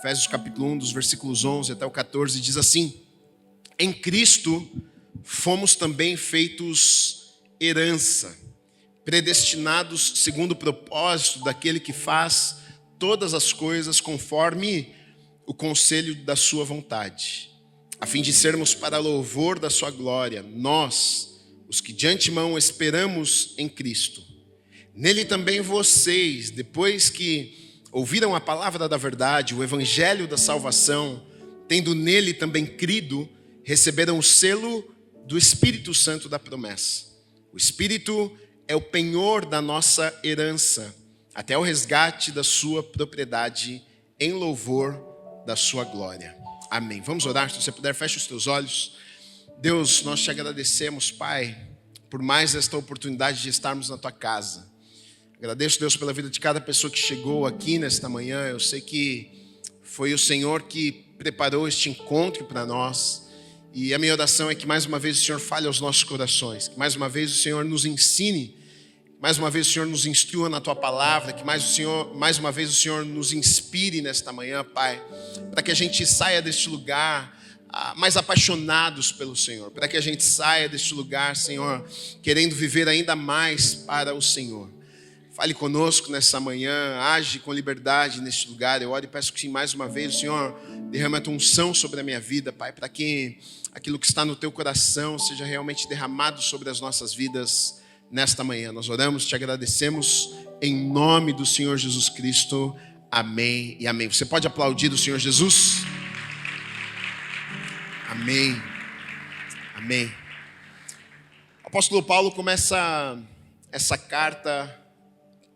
Efésios capítulo 1, dos versículos 11 até o 14, diz assim: em Cristo fomos também feitos herança, predestinados segundo o propósito daquele que faz todas as coisas conforme o conselho da sua vontade, a fim de sermos para louvor da sua glória, nós, os que de antemão esperamos em Cristo. Nele também vocês, depois que ouviram a palavra da verdade, o evangelho da salvação, tendo nele também crido, receberam o selo do Espírito Santo da promessa. O Espírito é o penhor da nossa herança, até o resgate da sua propriedade, em louvor da sua glória. Amém. Vamos orar, se você puder, feche os teus olhos. Deus, nós te agradecemos, Pai, por mais esta oportunidade de estarmos na tua casa. Agradeço, Deus, pela vida de cada pessoa que chegou aqui nesta manhã. Eu sei que foi o Senhor que preparou este encontro para nós. E a minha oração é que mais uma vez o Senhor fale aos nossos corações, que mais uma vez o Senhor nos ensine, mais uma vez o Senhor nos instrua na tua palavra, que mais uma vez o Senhor nos inspire nesta manhã, Pai, para que a gente saia deste lugar mais apaixonados pelo Senhor, para que a gente saia deste lugar, Senhor, querendo viver ainda mais para o Senhor. Fale conosco nessa manhã, age com liberdade neste lugar. Eu oro e peço que mais uma vez o Senhor derrame a tua unção sobre a minha vida, Pai, para que aquilo que está no teu coração seja realmente derramado sobre as nossas vidas nesta manhã. Nós oramos, te agradecemos em nome do Senhor Jesus Cristo. Amém e amém. Você pode aplaudir o Senhor Jesus? Amém. Amém. O apóstolo Paulo começa essa carta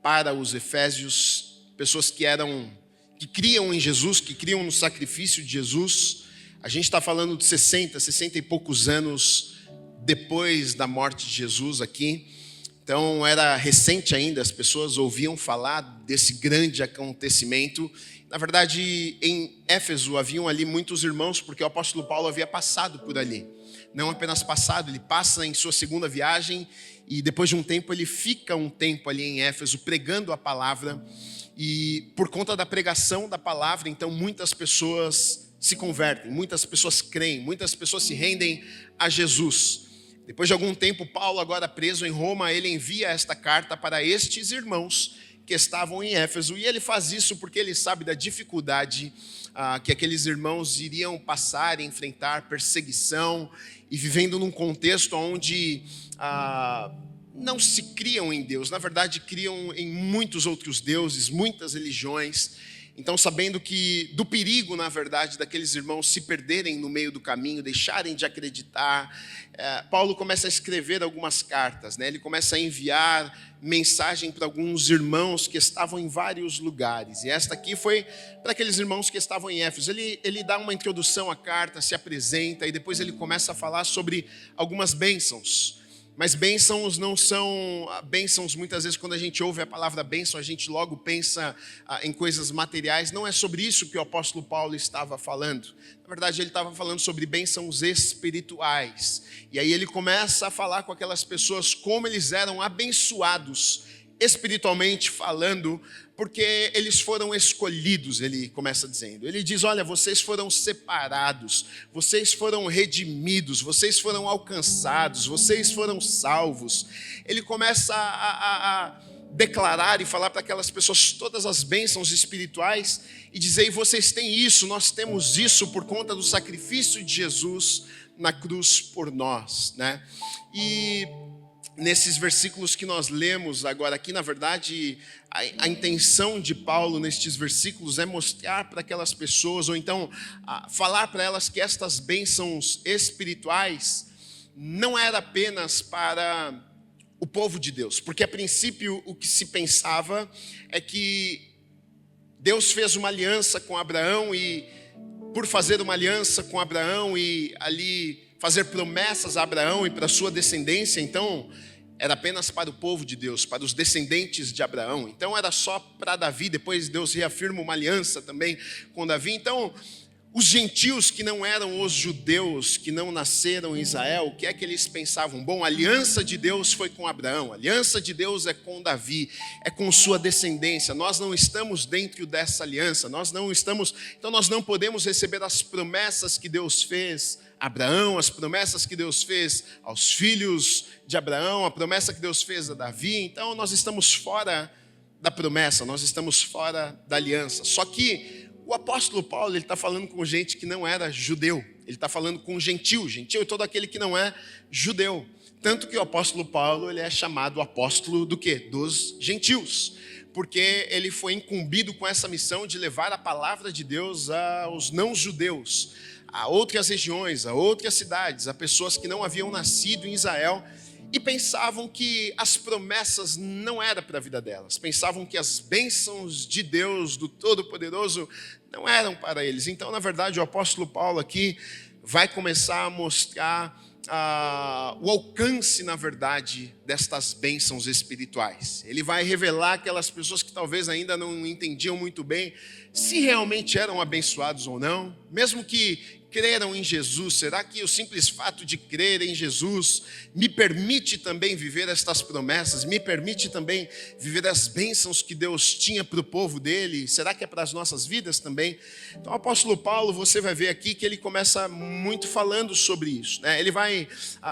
para os Efésios, pessoas que criam em Jesus, que criam no sacrifício de Jesus. A gente está falando de 60 e poucos anos depois da morte de Jesus aqui. Então era recente ainda, as pessoas ouviam falar desse grande acontecimento. Na verdade, em Éfeso haviam ali muitos irmãos, porque o apóstolo Paulo havia passado por ali. Não apenas passado, ele passa em sua segunda viagem e depois de um tempo ele fica um tempo ali em Éfeso pregando a palavra. E por conta da pregação da palavra, então muitas pessoas se convertem, muitas pessoas creem, muitas pessoas se rendem a Jesus. Depois de algum tempo, Paulo, agora preso em Roma, ele envia esta carta para estes irmãos que estavam em Éfeso. E ele faz isso porque ele sabe da dificuldade que aqueles irmãos iriam passar e enfrentar perseguição e vivendo num contexto onde não se criam em Deus. Na verdade, criam em muitos outros deuses, muitas religiões. Então, sabendo do perigo, na verdade, daqueles irmãos se perderem no meio do caminho, deixarem de acreditar, Paulo começa a escrever algumas cartas, né? Ele começa a enviar mensagem para alguns irmãos que estavam em vários lugares. E esta aqui foi para aqueles irmãos que estavam em Éfeso. Ele dá uma introdução à carta, se apresenta e depois ele começa a falar sobre algumas bênçãos. Mas bênçãos não são bênçãos, muitas vezes quando a gente ouve a palavra bênção, a gente logo pensa em coisas materiais. Não é sobre isso que o apóstolo Paulo estava falando. Na verdade, ele estava falando sobre bênçãos espirituais. E aí ele começa a falar com aquelas pessoas como eles eram abençoados, espiritualmente falando, porque eles foram escolhidos, ele começa dizendo. Ele diz, olha, vocês foram separados, vocês foram redimidos, vocês foram alcançados, vocês foram salvos. Ele começa a declarar e falar para aquelas pessoas todas as bênçãos espirituais e dizer, e vocês têm isso, nós temos isso por conta do sacrifício de Jesus na cruz por nós, né? E nesses versículos que nós lemos agora aqui, na verdade, a intenção de Paulo nestes versículos é mostrar para aquelas pessoas, ou então falar para elas que estas bênçãos espirituais não era apenas para o povo de Deus, porque a princípio o que se pensava é que Deus fez uma aliança com Abraão e por fazer uma aliança com Abraão e ali fazer promessas a Abraão e para a sua descendência, então era apenas para o povo de Deus, para os descendentes de Abraão. Então era só para Davi, depois Deus reafirma uma aliança também com Davi. Então Os gentios que não eram os judeus, que não nasceram em Israel, o que é que eles pensavam? Bom, a aliança de Deus foi com Abraão, a aliança de Deus é com Davi, é com sua descendência. Nós não estamos dentro dessa aliança, então nós não podemos receber as promessas que Deus fez a Abraão, as promessas que Deus fez aos filhos de Abraão, a promessa que Deus fez a Davi. Então nós estamos fora da promessa, nós estamos fora da aliança. Só que o apóstolo Paulo, ele está falando com gente que não era judeu. Ele está falando com gentil. Gentil é todo aquele que não é judeu. Tanto que o apóstolo Paulo, ele é chamado apóstolo do quê? Dos gentios. Porque ele foi incumbido com essa missão de levar a palavra de Deus aos não-judeus, a outras regiões, a outras cidades, a pessoas que não haviam nascido em Israel e pensavam que as promessas não eram para a vida delas. Pensavam que as bênçãos de Deus, do Todo-Poderoso, não eram para eles. Então, na verdade, o apóstolo Paulo aqui vai começar a mostrar o alcance, na verdade, destas bênçãos espirituais. Ele vai revelar aquelas pessoas que talvez ainda não entendiam muito bem se realmente eram abençoados ou não, mesmo que creram em Jesus. Será que o simples fato de crer em Jesus me permite também viver estas promessas? Me permite também viver as bênçãos que Deus tinha para o povo dele? Será que é para as nossas vidas também? Então o apóstolo Paulo, você vai ver aqui que ele começa muito falando sobre isso, né?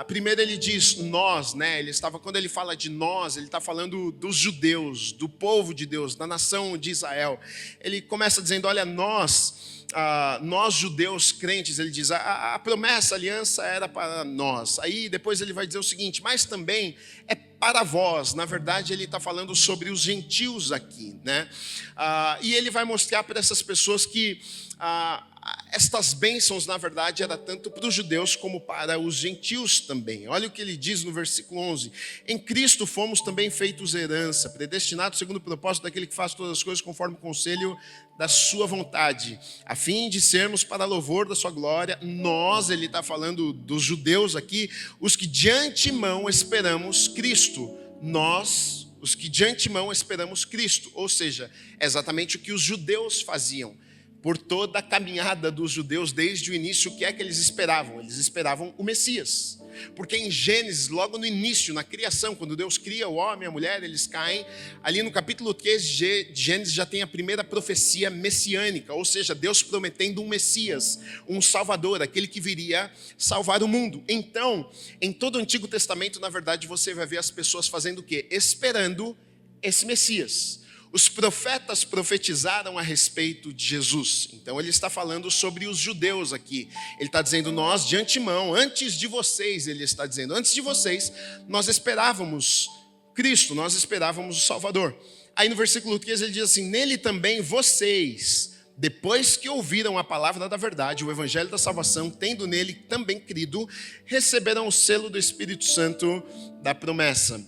Primeiro ele diz nós, né? Quando ele fala de nós, ele está falando dos judeus, do povo de Deus, da nação de Israel. Ele começa dizendo, olha, nós judeus crentes, ele diz, a promessa, a aliança era para nós. Aí depois ele vai dizer o seguinte, mas também é para vós. Na verdade ele está falando sobre os gentios aqui, né? E ele vai mostrar para essas pessoas que estas bênçãos, na verdade, era tanto para os judeus como para os gentios também. Olha o que ele diz no versículo 11. Em Cristo fomos também feitos herança, predestinados segundo o propósito daquele que faz todas as coisas conforme o conselho da sua vontade, a fim de sermos para louvor da sua glória. Nós, ele está falando dos judeus aqui, os que de antemão esperamos Cristo. Nós, os que de antemão esperamos Cristo. Ou seja, é exatamente o que os judeus faziam. Por toda a caminhada dos judeus desde o início, o que é que eles esperavam? Eles esperavam o Messias. Porque em Gênesis, logo no início, na criação, quando Deus cria o homem e a mulher, eles caem. Ali no capítulo 3 de Gênesis já tem a primeira profecia messiânica, ou seja, Deus prometendo um Messias, um Salvador, aquele que viria salvar o mundo. Então, em todo o Antigo Testamento, na verdade, você vai ver as pessoas fazendo o quê? Esperando esse Messias. Os profetas profetizaram a respeito de Jesus. Então ele está falando sobre os judeus aqui. Ele está dizendo, nós de antemão, antes de vocês, ele está dizendo, antes de vocês, nós esperávamos Cristo, nós esperávamos o Salvador. Aí no versículo 13 ele diz assim, nele também vocês, depois que ouviram a palavra da verdade, o evangelho da salvação, tendo nele também crido, receberão o selo do Espírito Santo da promessa.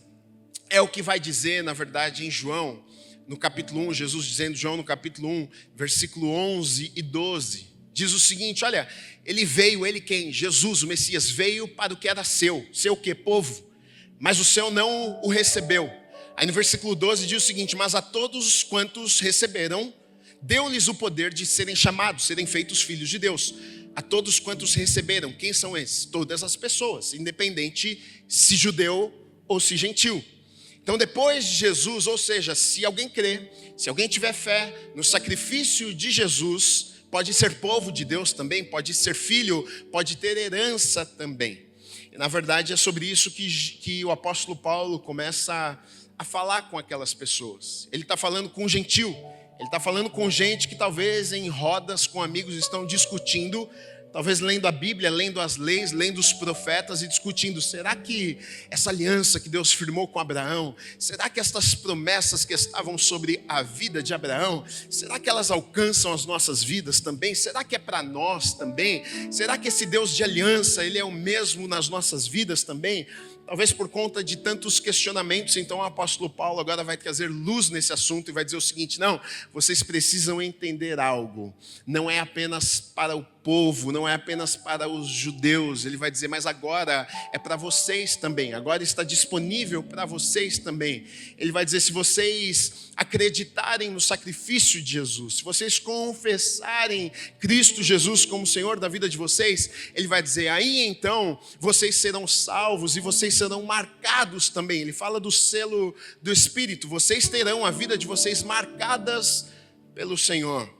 É o que vai dizer, na verdade, em João, no capítulo 1, Jesus dizendo, João no capítulo 1, versículo 11 e 12, diz o seguinte, olha, ele veio, ele quem? Jesus, o Messias, veio para o que era seu o quê? Povo, mas o seu não o recebeu. Aí no versículo 12 diz o seguinte, mas a todos os quantos receberam, deu-lhes o poder de serem chamados, serem feitos filhos de Deus. A todos quantos receberam, quem são esses? Todas as pessoas, independente se judeu ou se gentil. Então depois de Jesus, ou seja, se alguém crer, se alguém tiver fé no sacrifício de Jesus, pode ser povo de Deus também, pode ser filho, pode ter herança também. E na verdade é sobre isso que o apóstolo Paulo começa a falar com aquelas pessoas. Ele está falando com gentil, ele está falando com gente que talvez em rodas com amigos estão discutindo, talvez lendo a Bíblia, lendo as leis, lendo os profetas e discutindo, será que essa aliança que Deus firmou com Abraão, será que estas promessas que estavam sobre a vida de Abraão, será que elas alcançam as nossas vidas também? Será que é para nós também? Será que esse Deus de aliança, ele é o mesmo nas nossas vidas também? Talvez por conta de tantos questionamentos, então o apóstolo Paulo agora vai trazer luz nesse assunto e vai dizer o seguinte, não, vocês precisam entender algo, não é apenas para o povo, não é apenas para os judeus. Ele vai dizer, mas agora é para vocês também, agora está disponível para vocês também. Ele vai dizer, se vocês acreditarem no sacrifício de Jesus, se vocês confessarem Cristo Jesus como Senhor da vida de vocês, ele vai dizer, aí então vocês serão salvos e vocês serão marcados também. Ele fala do selo do Espírito, vocês terão a vida de vocês marcadas pelo Senhor.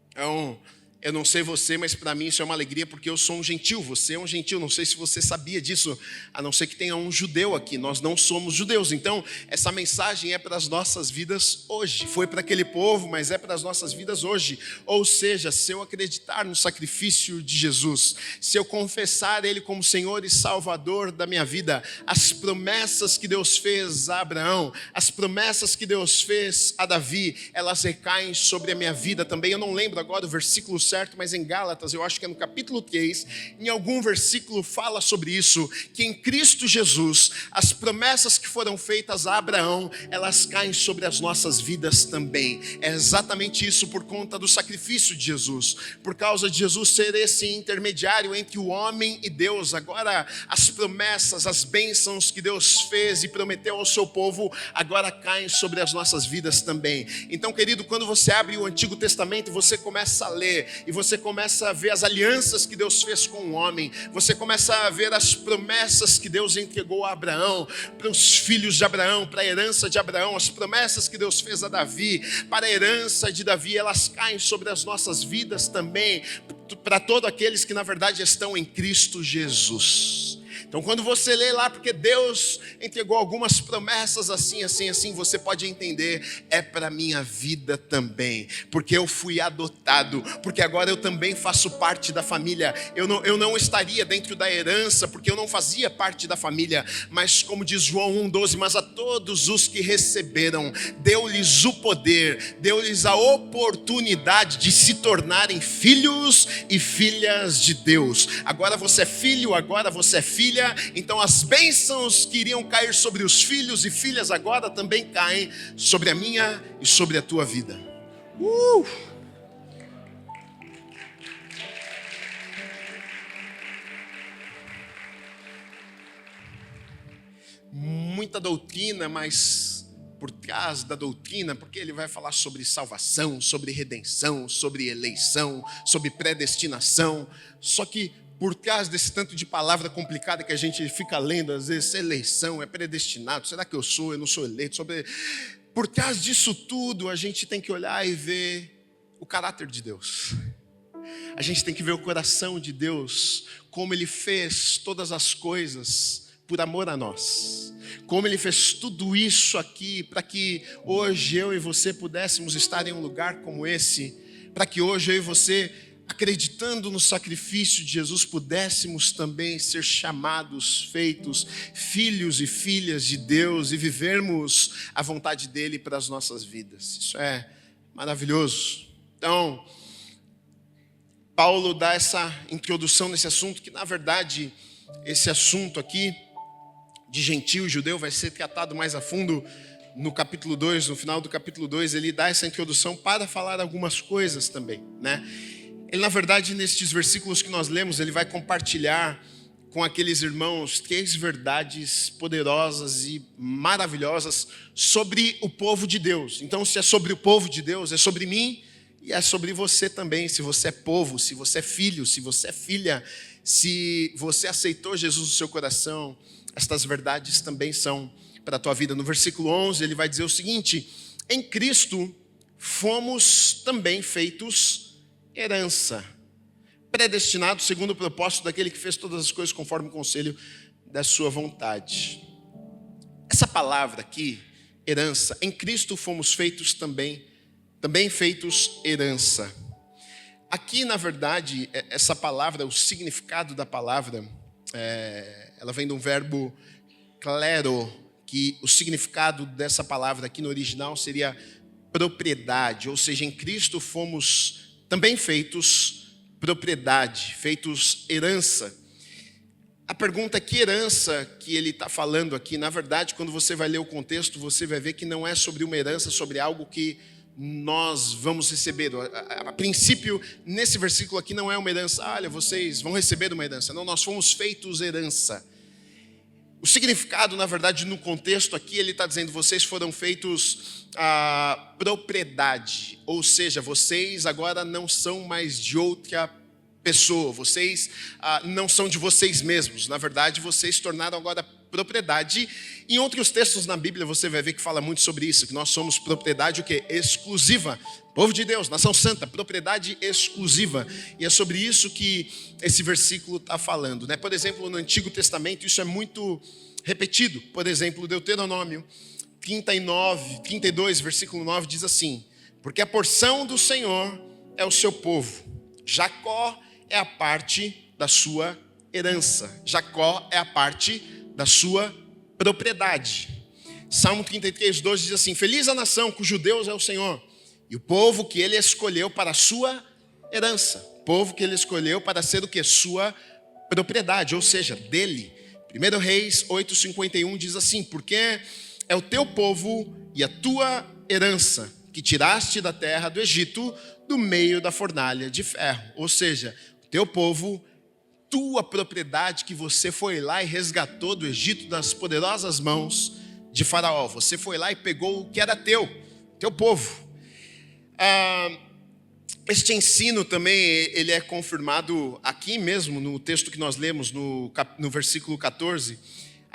Então, eu não sei você, mas para mim isso é uma alegria, porque eu sou um gentil, você é um gentil, não sei se você sabia disso, a não ser que tenha um judeu aqui, nós não somos judeus. Então, essa mensagem é para as nossas vidas hoje, foi para aquele povo, mas é para as nossas vidas hoje. Ou seja, se eu acreditar no sacrifício de Jesus, se eu confessar Ele como Senhor e Salvador da minha vida, as promessas que Deus fez a Abraão, as promessas que Deus fez a Davi, elas recaem sobre a minha vida também. Eu não lembro agora o versículo certo, mas em Gálatas, eu acho que é no capítulo 3, em algum versículo fala sobre isso, que em Cristo Jesus, as promessas que foram feitas a Abraão, elas caem sobre as nossas vidas também. É exatamente isso, por conta do sacrifício de Jesus, por causa de Jesus ser esse intermediário entre o homem e Deus. Agora as promessas, as bênçãos que Deus fez e prometeu ao seu povo, agora caem sobre as nossas vidas também. Então, querido, quando você abre o Antigo Testamento, você começa a ler, e você começa a ver as alianças que Deus fez com o homem, você começa a ver as promessas que Deus entregou a Abraão, para os filhos de Abraão, para a herança de Abraão, as promessas que Deus fez a Davi, para a herança de Davi, elas caem sobre as nossas vidas também, para todos aqueles que na verdade estão em Cristo Jesus. Então, quando você lê lá, porque Deus entregou algumas promessas assim, você pode entender, é para a minha vida também, porque eu fui adotado, porque agora eu também faço parte da família. Eu não estaria dentro da herança, porque eu não fazia parte da família, mas como diz João 1,12, mas a todos os que receberam, deu-lhes o poder, deu-lhes a oportunidade de se tornarem filhos e filhas de Deus. Agora você é filho, agora você é filha. Então as bênçãos que iriam cair sobre os filhos e filhas agora também caem sobre a minha e sobre a tua vida. Muita doutrina, mas por trás da doutrina, porque ele vai falar sobre salvação, sobre redenção, sobre eleição, sobre predestinação, só que por trás desse tanto de palavra complicada que a gente fica lendo, às vezes, eleição, é predestinado, será que eu sou, eu não sou eleito? Por trás disso tudo, a gente tem que olhar e ver o caráter de Deus. A gente tem que ver o coração de Deus, como Ele fez todas as coisas por amor a nós. Como Ele fez tudo isso aqui, para que hoje eu e você pudéssemos estar em um lugar como esse, para que hoje eu e você, acreditando no sacrifício de Jesus, pudéssemos também ser chamados, feitos filhos e filhas de Deus e vivermos a vontade dEle para as nossas vidas. Isso é maravilhoso. Então, Paulo dá essa introdução nesse assunto, que na verdade, esse assunto aqui, de gentil e judeu, vai ser tratado mais a fundo no capítulo 2, no final do capítulo 2, ele dá essa introdução para falar algumas coisas também, né? Ele, na verdade, nestes versículos que nós lemos, ele vai compartilhar com aqueles irmãos 3 verdades poderosas e maravilhosas sobre o povo de Deus. Então, se é sobre o povo de Deus, é sobre mim e é sobre você também. Se você é povo, se você é filho, se você é filha, se você aceitou Jesus no seu coração, estas verdades também são para a tua vida. No versículo 11, ele vai dizer o seguinte: em Cristo fomos também feitos herança, predestinado segundo o propósito daquele que fez todas as coisas conforme o conselho da sua vontade. Essa palavra aqui, herança, em Cristo fomos feitos também feitos herança. Aqui, na verdade, essa palavra, o significado da palavra, ela vem de um verbo klero, que o significado dessa palavra aqui no original seria propriedade, ou seja, em Cristo fomos também feitos propriedade, feitos herança. A pergunta é que herança que ele está falando aqui. Na verdade, quando você vai ler o contexto, você vai ver que não é sobre uma herança, sobre algo que nós vamos receber. A princípio, nesse versículo aqui não é uma herança. Olha, vocês vão receber uma herança. Não, nós fomos feitos herança. O significado, na verdade, no contexto aqui, ele está dizendo, vocês foram feitos propriedade. Ou seja, vocês agora não são mais de outra pessoa. Vocês não são de vocês mesmos. Na verdade, vocês se tornaram agora propriedade. Em outros textos na Bíblia você vai ver que fala muito sobre isso, que nós somos propriedade o quê? Exclusiva. Povo de Deus, nação santa, propriedade exclusiva. E é sobre isso que esse versículo está falando, né? Por exemplo, no Antigo Testamento isso é muito repetido. Por exemplo, Deuteronômio 32, versículo 9 diz assim: porque a porção do Senhor é o seu povo, Jacó é a parte da sua herança. Jacó é a parte da sua propriedade. Salmo 33, 12 diz assim: feliz a nação cujo Deus é o Senhor, e o povo que ele escolheu para a sua herança. Povo que ele escolheu para ser o que? Sua propriedade, ou seja, dele. 1 Reis 8:51 diz assim: porque é o teu povo e a tua herança que tiraste da terra do Egito, do meio da fornalha de ferro. Ou seja, o teu povo, tua propriedade que você foi lá e resgatou do Egito das poderosas mãos de Faraó. Você foi lá e pegou o que era teu povo. Este ensino também, ele é confirmado aqui mesmo, no texto que nós lemos, no versículo 14.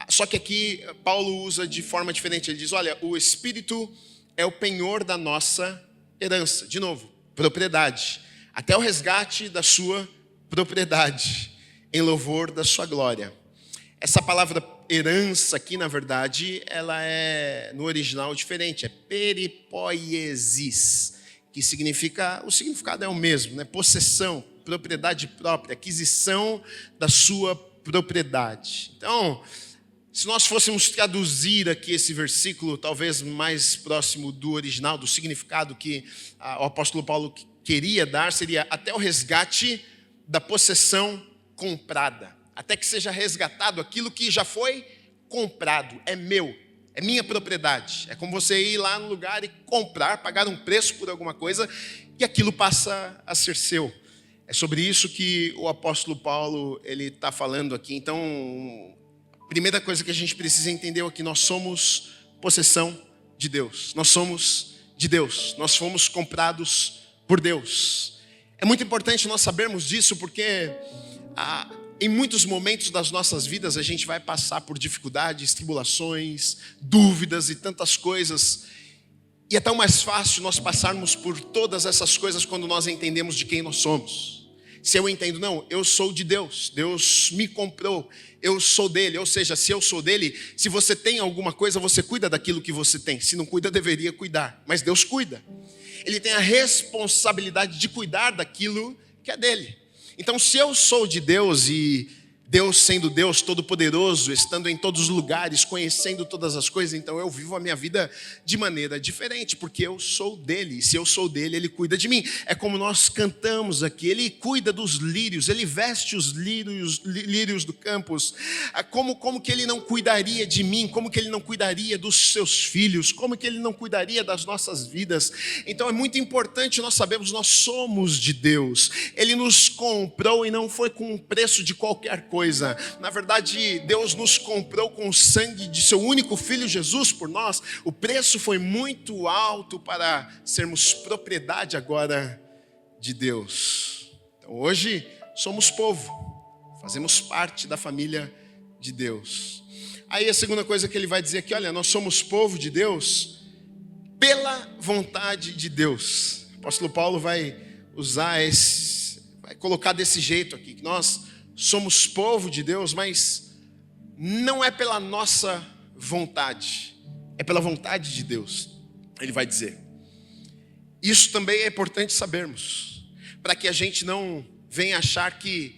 Só que aqui Paulo usa de forma diferente. Ele diz, olha, o Espírito é o penhor da nossa herança. De novo, propriedade. Até o resgate da sua propriedade, em louvor da sua glória. Essa palavra herança aqui, na verdade, ela é no original diferente. É peripoiesis, que significa, o significado é o mesmo, né? Possessão, propriedade própria, aquisição da sua propriedade. Então, se nós fôssemos traduzir aqui esse versículo, talvez mais próximo do original, do significado que o apóstolo Paulo queria dar, seria até o resgate da possessão comprada. Até que seja resgatado aquilo que já foi comprado. É meu, é minha propriedade. É como você ir lá no lugar e comprar, pagar um preço por alguma coisa, e aquilo passa a ser seu. É sobre isso que o apóstolo Paulo ele está falando aqui. Então, a primeira coisa que a gente precisa entender é que nós somos possessão de Deus. Nós somos de Deus. Nós fomos comprados por Deus. É muito importante nós sabermos disso, porque em muitos momentos das nossas vidas a gente vai passar por dificuldades, tribulações, dúvidas e tantas coisas. E é tão mais fácil nós passarmos por todas essas coisas quando nós entendemos de quem nós somos. Se eu entendo, não, eu sou de Deus, Deus me comprou, eu sou dele. Ou seja, se eu sou dele, se você tem alguma coisa, você cuida daquilo que você tem. Se não cuida, deveria cuidar, mas Deus cuida. Ele tem a responsabilidade de cuidar daquilo que é dele. Então, se eu sou de Deus e Deus sendo Deus Todo-Poderoso, estando em todos os lugares, conhecendo todas as coisas, então eu vivo a minha vida de maneira diferente, porque eu sou dele. E se eu sou dele, ele cuida de mim. É como nós cantamos aqui, ele cuida dos lírios, ele veste os lírios do campus. Como que ele não cuidaria de mim? Como que ele não cuidaria dos seus filhos? Como que ele não cuidaria das nossas vidas? Então é muito importante nós sabermos, nós somos de Deus. Ele nos comprou e não foi com um preço de qualquer coisa. Na verdade, Deus nos comprou com o sangue de seu único filho Jesus por nós. O preço foi muito alto para sermos propriedade agora de Deus. Então, hoje somos povo, fazemos parte da família de Deus. Aí a segunda coisa que ele vai dizer aqui, olha, nós somos povo de Deus pela vontade de Deus. O apóstolo Paulo vai vai colocar desse jeito aqui, que nós somos povo de Deus, mas não é pela nossa vontade, é pela vontade de Deus, ele vai dizer. Isso também é importante sabermos, para que a gente não venha achar que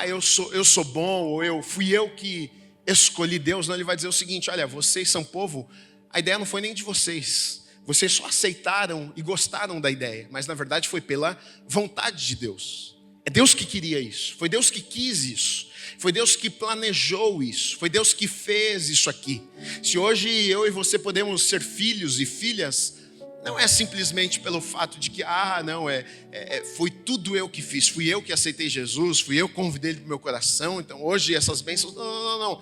eu sou bom, ou fui eu que escolhi Deus. Não, ele vai dizer o seguinte, olha, vocês são povo, a ideia não foi nem de vocês só aceitaram e gostaram da ideia, mas na verdade foi pela vontade de Deus. É Deus que queria isso, foi Deus que quis isso, foi Deus que planejou isso, foi Deus que fez isso aqui. Se hoje eu e você podemos ser filhos e filhas não é simplesmente pelo fato de que, não, foi tudo eu que fiz, fui eu que aceitei Jesus, fui eu que convidei ele para o meu coração, então hoje essas bênçãos, não.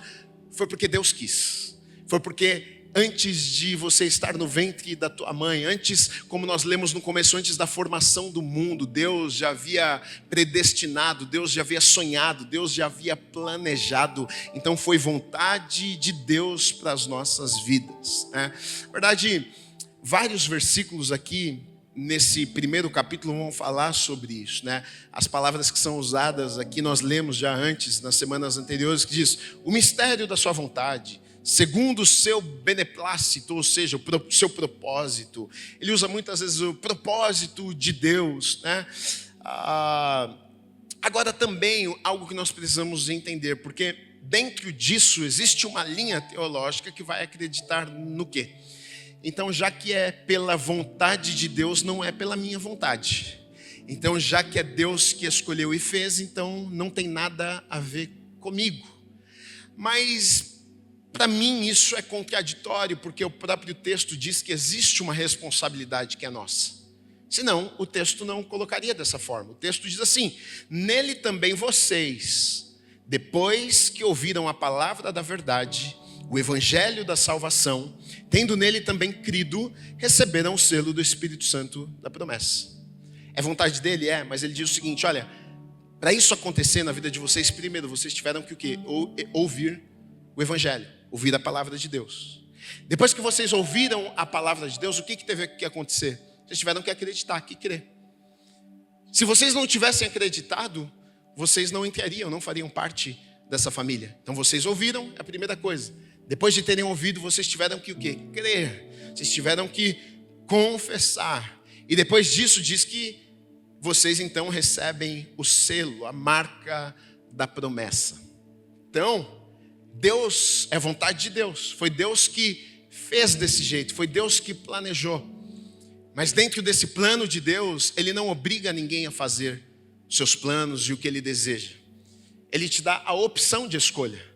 Foi porque Deus quis, foi porque antes de você estar no ventre da tua mãe, antes, como nós lemos no começo, antes da formação do mundo, Deus já havia predestinado, Deus já havia sonhado, Deus já havia planejado. Então foi vontade de Deus para as nossas vidas, né? Na verdade, vários versículos aqui nesse primeiro capítulo vão falar sobre isso, né? As palavras que são usadas aqui nós lemos já antes, nas semanas anteriores, que diz: o mistério da sua vontade, segundo o seu beneplácito, ou seja, o seu propósito. Ele usa muitas vezes o propósito de Deus, né? Agora também algo que nós precisamos entender, porque dentro disso existe uma linha teológica que vai acreditar no quê? Então, já que é pela vontade de Deus, não é pela minha vontade. Então, já que é Deus que escolheu e fez, então não tem nada a ver comigo. Mas para mim isso é contraditório, porque o próprio texto diz que existe uma responsabilidade que é nossa. Senão, o texto não colocaria dessa forma. O texto diz assim: nele também vocês, depois que ouviram a palavra da verdade, o evangelho da salvação, tendo nele também crido, receberam o selo do Espírito Santo da promessa. É vontade dele? É, mas ele diz o seguinte: olha, para isso acontecer na vida de vocês, primeiro vocês tiveram que o quê? Ouvir o evangelho, ouvir a palavra de Deus. Depois que vocês ouviram a palavra de Deus, o que teve que acontecer? Vocês tiveram que acreditar, que crer. Se vocês não tivessem acreditado, vocês não entrariam, não fariam parte dessa família. Então vocês ouviram, é a primeira coisa. Depois de terem ouvido, vocês tiveram que o quê? Crer. Vocês tiveram que confessar. E depois disso diz que vocês então recebem o selo, a marca da promessa. Então, Deus, é vontade de Deus. Foi Deus que fez desse jeito, foi Deus que planejou. Mas dentro desse plano de Deus, Ele não obriga ninguém a fazer seus planos e o que Ele deseja. Ele te dá a opção de escolha.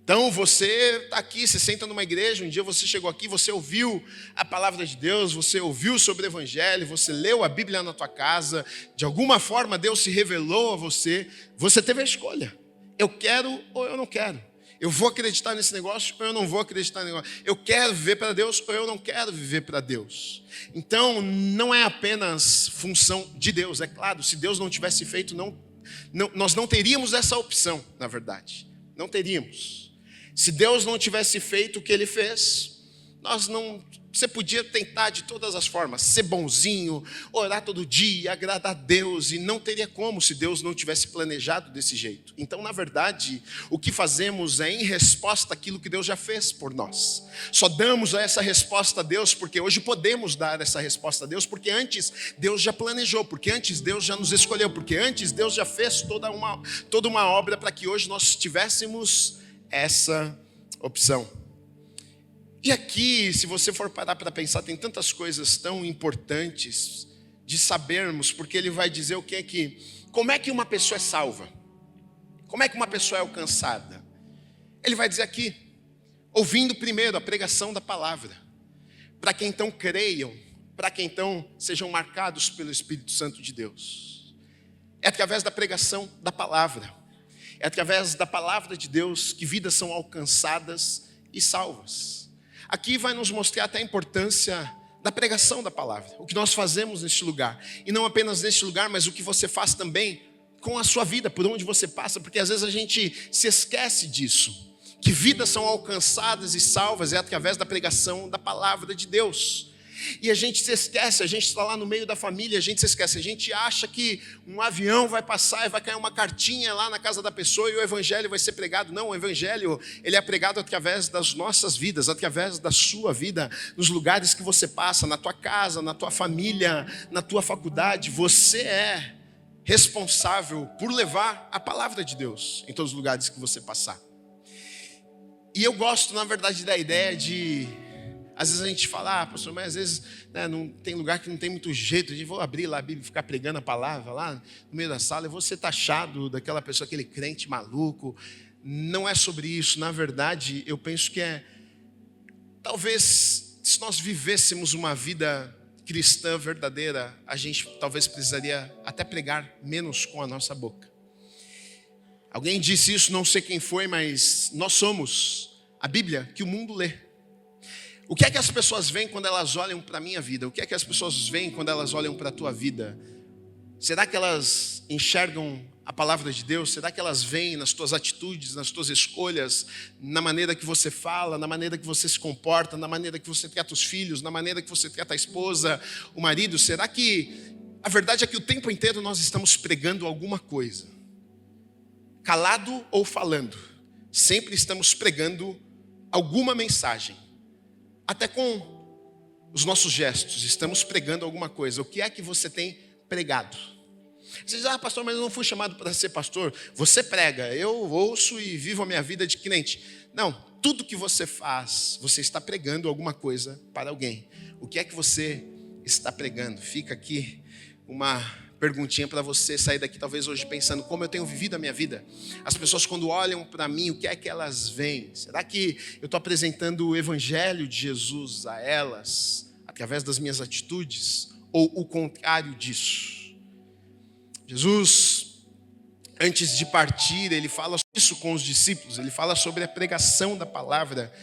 Então você está aqui, você senta numa igreja, um dia você chegou aqui, você ouviu a palavra de Deus, você ouviu sobre o evangelho, você leu a Bíblia na tua casa, de alguma forma Deus se revelou a você, você teve a escolha: eu quero ou eu não quero, eu vou acreditar nesse negócio ou eu não vou acreditar nesse negócio, eu quero viver para Deus ou eu não quero viver para Deus. Então não é apenas função de Deus, é claro, se Deus não tivesse feito, nós não teríamos essa opção, na verdade, não teríamos. Se Deus não tivesse feito o que Ele fez, você podia tentar de todas as formas, ser bonzinho, orar todo dia, agradar a Deus, e não teria como se Deus não tivesse planejado desse jeito. Então, na verdade, o que fazemos é em resposta àquilo que Deus já fez por nós. Só damos essa resposta a Deus porque hoje podemos dar essa resposta a Deus, porque antes Deus já planejou, porque antes Deus já nos escolheu, porque antes Deus já fez toda uma obra para que hoje nós tivéssemos essa opção. E aqui, se você for parar para pensar, tem tantas coisas tão importantes de sabermos, porque ele vai dizer o que é que, como é que uma pessoa é salva? Como é que uma pessoa é alcançada? Ele vai dizer aqui, ouvindo primeiro a pregação da palavra, para que então creiam, para que então sejam marcados pelo Espírito Santo de Deus. É através da pregação da palavra. É através da palavra de Deus que vidas são alcançadas e salvas. Aqui vai nos mostrar até a importância da pregação da palavra, o que nós fazemos neste lugar. E não apenas neste lugar, mas o que você faz também com a sua vida, por onde você passa, porque às vezes a gente se esquece disso, que vidas são alcançadas e salvas é através da pregação da palavra de Deus. E a gente se esquece, a gente está lá no meio da família, a gente se esquece, a gente acha que um avião vai passar e vai cair uma cartinha lá na casa da pessoa e o evangelho vai ser pregado. Não, o evangelho, ele é pregado através das nossas vidas, através da sua vida, nos lugares que você passa, na tua casa, na tua família, na tua faculdade. Você é responsável por levar a palavra de Deus em todos os lugares que você passar. E eu gosto, na verdade, da ideia de... Às vezes a gente fala, pastor, mas às vezes não tem lugar que não tem muito jeito, de vou abrir lá a Bíblia e ficar pregando a palavra lá no meio da sala, eu vou ser taxado daquela pessoa, aquele crente maluco. Não é sobre isso, na verdade, eu penso que talvez se nós vivêssemos uma vida cristã verdadeira, a gente talvez precisaria até pregar menos com a nossa boca. Alguém disse isso, não sei quem foi, mas nós somos a Bíblia que o mundo lê. O que é que as pessoas veem quando elas olham para a minha vida? O que é que as pessoas veem quando elas olham para a tua vida? Será que elas enxergam a palavra de Deus? Será que elas veem nas tuas atitudes, nas tuas escolhas, na maneira que você fala, na maneira que você se comporta, na maneira que você trata os filhos, na maneira que você trata a esposa, o marido? Será que a verdade é que o tempo inteiro nós estamos pregando alguma coisa? Calado ou falando, sempre estamos pregando alguma mensagem. Até com os nossos gestos, estamos pregando alguma coisa. O que é que você tem pregado? Você diz, pastor, mas eu não fui chamado para ser pastor. Você prega, eu ouço e vivo a minha vida de crente. Não, tudo que você faz, você está pregando alguma coisa para alguém. O que é que você está pregando? Fica aqui uma perguntinha para você sair daqui talvez hoje pensando como eu tenho vivido a minha vida. As pessoas quando olham para mim, o que é que elas veem? Será que eu estou apresentando o evangelho de Jesus a elas através das minhas atitudes? Ou o contrário disso? Jesus, antes de partir, ele fala isso com os discípulos, ele fala sobre a pregação da palavra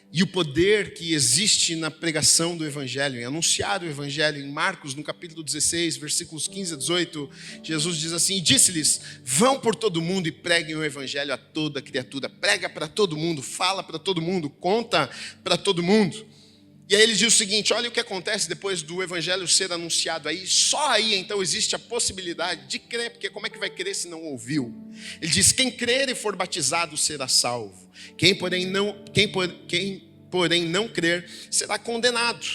e o poder que existe na pregação do evangelho, em anunciar o evangelho. Em Marcos, no capítulo 16, versículos 15 a 18, Jesus diz assim, disse-lhes, vão por todo mundo e preguem o evangelho a toda criatura. Prega para todo mundo, fala para todo mundo, conta para todo mundo. E aí ele diz o seguinte, olha o que acontece depois do evangelho ser anunciado aí. Só aí então existe a possibilidade de crer, porque como é que vai crer se não ouviu? Ele diz, quem crer e for batizado será salvo. Quem porém não crer será condenado.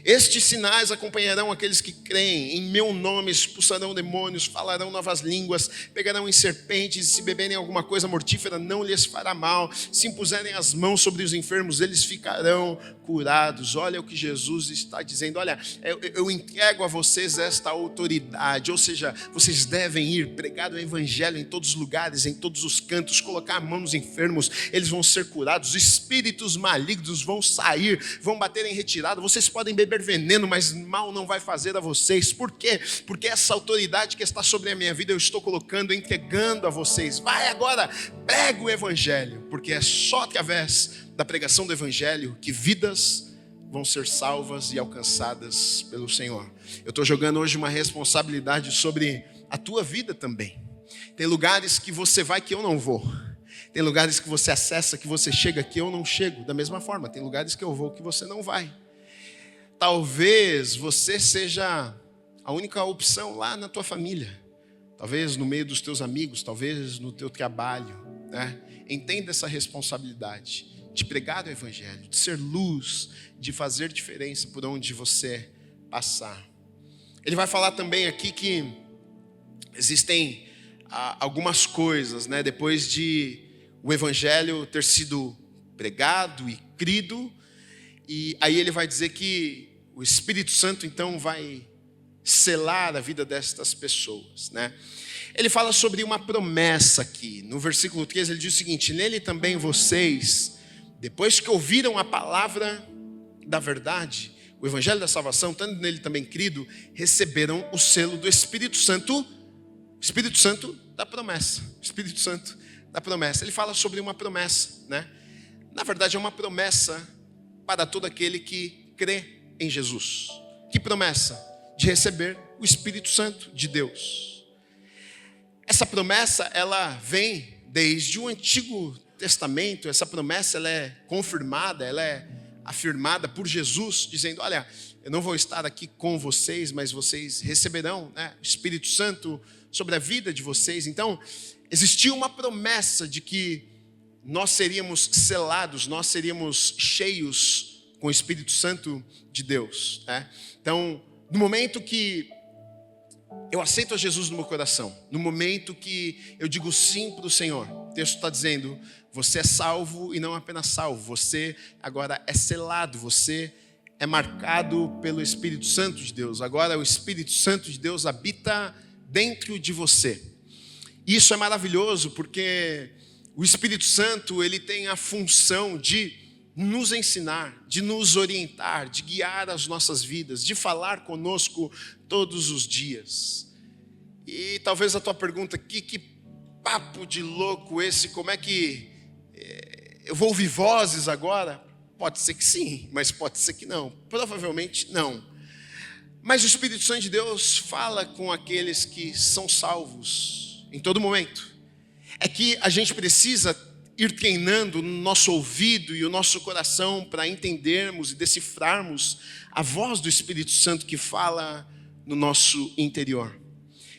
Estes sinais acompanharão aqueles que creem. Em meu nome expulsarão demônios, falarão novas línguas, pegarão em serpentes, e se beberem alguma coisa mortífera não lhes fará mal. Se impuserem as mãos sobre os enfermos, eles ficarão curados. Olha o que Jesus está dizendo. Olha, eu entrego a vocês esta autoridade. Ou seja, vocês devem ir pregar o evangelho em todos os lugares, em todos os cantos, colocar a mão nos enfermos, eles vão ser curados. Os espíritos malignos vão sair, vão bater em retirada. Vocês podem beber veneno, mas mal não vai fazer a vocês. Por quê? Porque essa autoridade que está sobre a minha vida eu estou colocando, entregando a vocês. Vai agora, prega o evangelho, porque é só através da pregação do evangelho que vidas vão ser salvas e alcançadas pelo Senhor. Eu estou jogando hoje uma responsabilidade sobre a tua vida também. Tem lugares que você vai que eu não vou. Tem lugares que você acessa, que você chega, que eu não chego. Da mesma forma, tem lugares que eu vou que você não vai. Talvez você seja a única opção lá na tua família. Talvez no meio dos teus amigos, talvez no teu trabalho, né? Entenda essa responsabilidade de pregar o evangelho, de ser luz, de fazer diferença por onde você passar. Ele vai falar também aqui que existem algumas coisas, né? Depois de o evangelho ter sido pregado e crido, e aí ele vai dizer que o Espírito Santo então vai selar a vida destas pessoas, né? Ele fala sobre uma promessa aqui. No versículo 13 ele diz o seguinte, nele também vocês, depois que ouviram a palavra da verdade, o evangelho da salvação, tendo nele também crido, receberam o selo do Espírito Santo da promessa. Espírito Santo da promessa. Ele fala sobre uma promessa, né? Na verdade é uma promessa para todo aquele que crê em Jesus. Que promessa? De receber o Espírito Santo de Deus. Essa promessa, ela vem desde o Antigo Testamento. Essa promessa, ela é confirmada, ela é afirmada por Jesus, dizendo, olha, eu não vou estar aqui com vocês, mas vocês receberão, né, o Espírito Santo sobre a vida de vocês. Então, existia uma promessa de que nós seríamos selados, nós seríamos cheios com o Espírito Santo de Deus, né? Então, no momento que eu aceito a Jesus no meu coração, no momento que eu digo sim para o Senhor, o texto está dizendo, você é salvo e não apenas salvo, você agora é selado, você é marcado pelo Espírito Santo de Deus. Agora o Espírito Santo de Deus habita dentro de você. Isso é maravilhoso porque o Espírito Santo, ele tem a função de nos ensinar, de nos orientar, de guiar as nossas vidas, de falar conosco todos os dias. E talvez a tua pergunta, que papo de louco esse, como é que eu vou ouvir vozes agora? Pode ser que sim, mas pode ser que não, provavelmente não. Mas o Espírito Santo de Deus fala com aqueles que são salvos em todo momento. É que a gente precisa ir treinando no nosso ouvido e o nosso coração para entendermos e decifrarmos a voz do Espírito Santo que fala no nosso interior.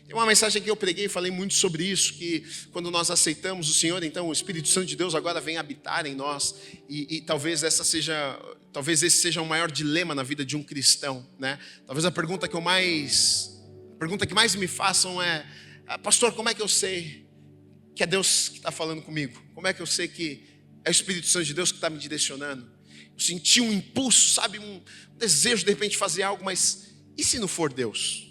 Tem uma mensagem que eu preguei e falei muito sobre isso, que quando nós aceitamos o Senhor, então o Espírito Santo de Deus agora vem habitar em nós, e talvez esse seja o maior dilema na vida de um cristão, né? Talvez a pergunta que mais me façam é: pastor, como é que eu sei que é Deus que está falando comigo? Como é que eu sei que é o Espírito Santo de Deus que está me direcionando? Eu senti um impulso, sabe, um desejo de repente de fazer algo, mas e se não for Deus?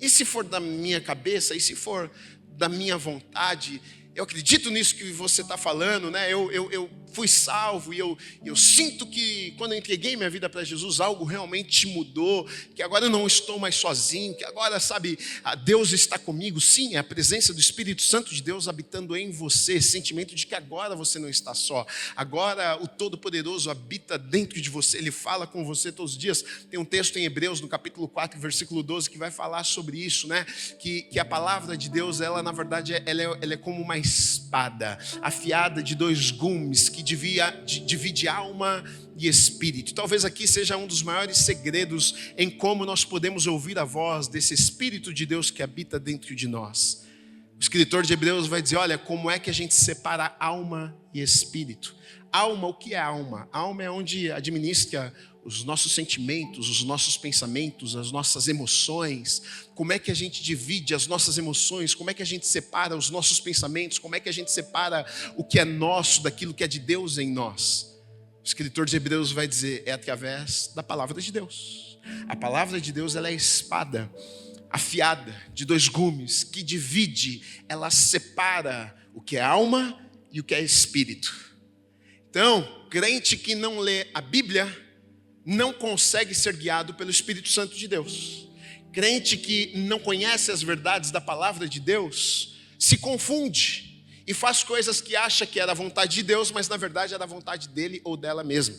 E se for da minha cabeça? E se for da minha vontade? Eu acredito nisso que você está falando, né? Eu fui salvo e eu sinto que quando eu entreguei minha vida para Jesus, algo realmente mudou, que agora eu não estou mais sozinho, que agora, sabe, Deus está comigo. Sim, é a presença do Espírito Santo de Deus habitando em você, esse sentimento de que agora você não está só, agora o Todo-Poderoso habita dentro de você, Ele fala com você todos os dias. Tem um texto em Hebreus, no capítulo 4, versículo 12, que vai falar sobre isso, né? Que a palavra de Deus, ela na verdade, ela é como uma espada afiada de 2 gumes, que divide alma e espírito. Talvez aqui seja um dos maiores segredos em como nós podemos ouvir a voz desse Espírito de Deus que habita dentro de nós. O escritor de Hebreus vai dizer: olha, como é que a gente separa alma e espírito? Alma, o que é alma? Alma é onde administra os nossos sentimentos, os nossos pensamentos, as nossas emoções. Como é que a gente divide as nossas emoções? Como é que a gente separa os nossos pensamentos? Como é que a gente separa o que é nosso daquilo que é de Deus em nós? O escritor de Hebreus vai dizer: é através da palavra de Deus. A palavra de Deus, ela é a espada afiada de 2 gumes, que divide, ela separa o que é alma e o que é espírito. Então, crente que não lê a Bíblia não consegue ser guiado pelo Espírito Santo de Deus. Crente que não conhece as verdades da palavra de Deus se confunde e faz coisas que acha que era a vontade de Deus, mas na verdade era a vontade dele ou dela mesma.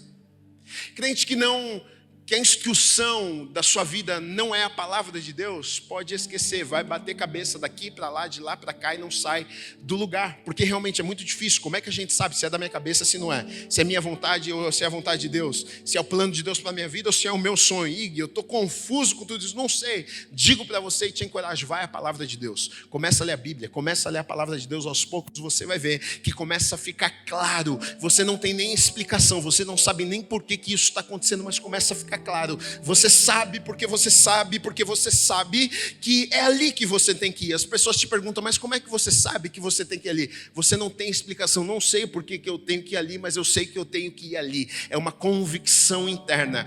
Crente que a instrução da sua vida não é a palavra de Deus, pode esquecer, vai bater cabeça daqui para lá, de lá para cá, e não sai do lugar, porque realmente é muito difícil. Como é que a gente sabe se é da minha cabeça, se não é? Se é minha vontade ou se é a vontade de Deus? Se é o plano de Deus para a minha vida ou se é o meu sonho? E eu estou confuso com tudo isso, não sei. Digo para você e te encorajo, vai a palavra de Deus. Começa a ler a Bíblia, começa a ler a palavra de Deus. Aos poucos você vai ver que começa a ficar claro. Você não tem nem explicação, você não sabe nem por que isso está acontecendo, mas começa a ficar claro. Você sabe porque você sabe que é ali que você tem que ir. As pessoas te perguntam: mas como é que você sabe que você tem que ir ali? Você não tem explicação. Não sei por que eu tenho que ir ali, mas eu sei que eu tenho que ir ali. É uma convicção interna.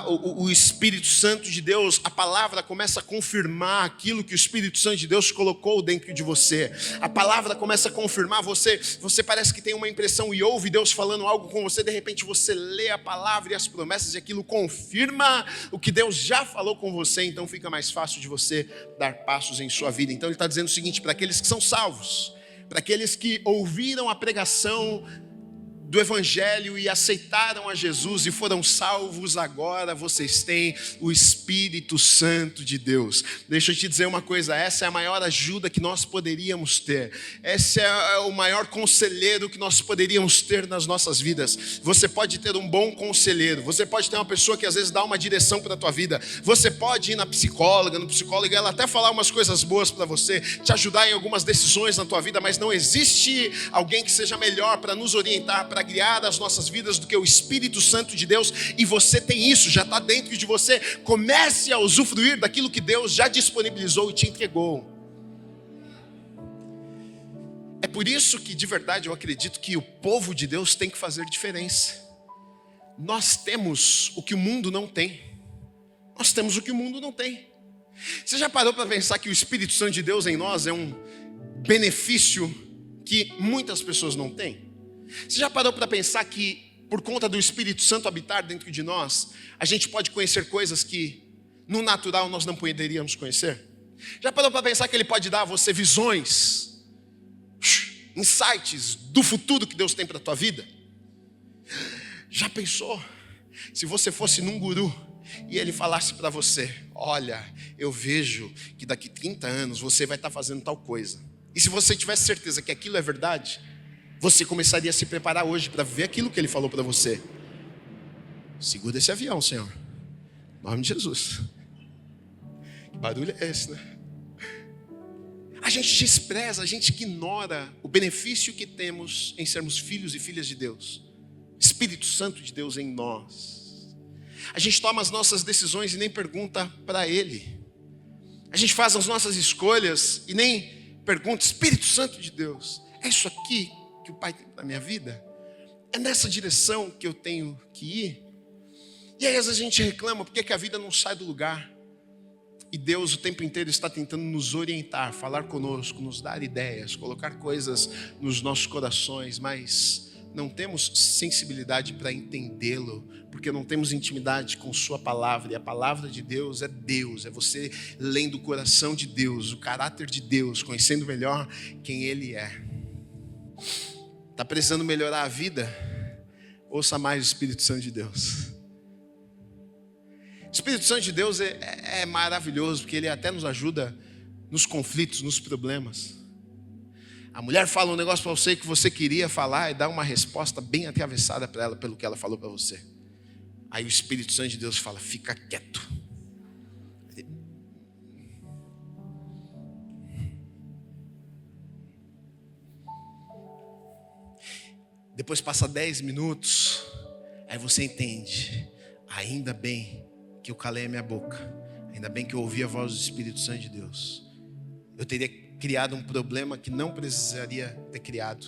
O Espírito Santo de Deus, a palavra começa a confirmar aquilo que o Espírito Santo de Deus colocou dentro de você. A palavra começa a confirmar. Você parece que tem uma impressão e ouve Deus falando algo com você. De repente você lê a palavra e as promessas e aquilo confirma o que Deus já falou com você. Então fica mais fácil de você dar passos em sua vida. Então ele está dizendo o seguinte para aqueles que são salvos, para aqueles que ouviram a pregação do Evangelho e aceitaram a Jesus e foram salvos: agora vocês têm o Espírito Santo de Deus. Deixa eu te dizer uma coisa: essa é a maior ajuda que nós poderíamos ter, esse é o maior conselheiro que nós poderíamos ter nas nossas vidas. Você pode ter um bom conselheiro, você pode ter uma pessoa que às vezes dá uma direção para a tua vida, você pode ir no psicólogo, ela até falar umas coisas boas para você, te ajudar em algumas decisões na tua vida, mas não existe alguém que seja melhor para nos orientar, para guiar as nossas vidas do que o Espírito Santo de Deus. E você tem isso, já está dentro de você. Comece a usufruir daquilo que Deus já disponibilizou e te entregou. É por isso que de verdade eu acredito que o povo de Deus tem que fazer diferença. Nós temos o que o mundo não tem. Nós temos o que o mundo não tem. Você já parou para pensar que o Espírito Santo de Deus em nós é um benefício que muitas pessoas não têm? Você já parou para pensar que por conta do Espírito Santo habitar dentro de nós, a gente pode conhecer coisas que no natural nós não poderíamos conhecer? Já parou para pensar que Ele pode dar a você visões, insights do futuro que Deus tem para a tua vida? Já pensou se você fosse num guru e ele falasse para você: olha, eu vejo que daqui 30 anos você vai estar fazendo tal coisa. E se você tivesse certeza que aquilo é verdade, você começaria a se preparar hoje para ver aquilo que ele falou para você. Segura esse avião, Senhor, em nome de Jesus. Que barulho é esse, né? A gente despreza, a gente ignora o benefício que temos em sermos filhos e filhas de Deus. Espírito Santo de Deus em nós. A gente toma as nossas decisões e nem pergunta para Ele. A gente faz as nossas escolhas e nem pergunta: Espírito Santo de Deus, é isso aqui que o Pai tem na minha vida? É nessa direção que eu tenho que ir? E aí às vezes a gente reclama porque que a vida não sai do lugar. E Deus o tempo inteiro está tentando nos orientar, falar conosco, nos dar ideias, colocar coisas nos nossos corações, mas não temos sensibilidade para entendê-lo, porque não temos intimidade com sua palavra. E a palavra de Deus, é você lendo o coração de Deus, o caráter de Deus, conhecendo melhor quem Ele é. Está precisando melhorar a vida? Ouça mais o Espírito Santo de Deus. O Espírito Santo de Deus é maravilhoso, porque Ele até nos ajuda nos conflitos, nos problemas. A mulher fala um negócio para você que você queria falar e dá uma resposta bem atravessada para ela pelo que ela falou para você. Aí o Espírito Santo de Deus fala: fica quieto. Depois passa 10 minutos, aí você entende: ainda bem que eu calei a minha boca, ainda bem que eu ouvi a voz do Espírito Santo de Deus. Eu teria criado um problema que não precisaria ter criado,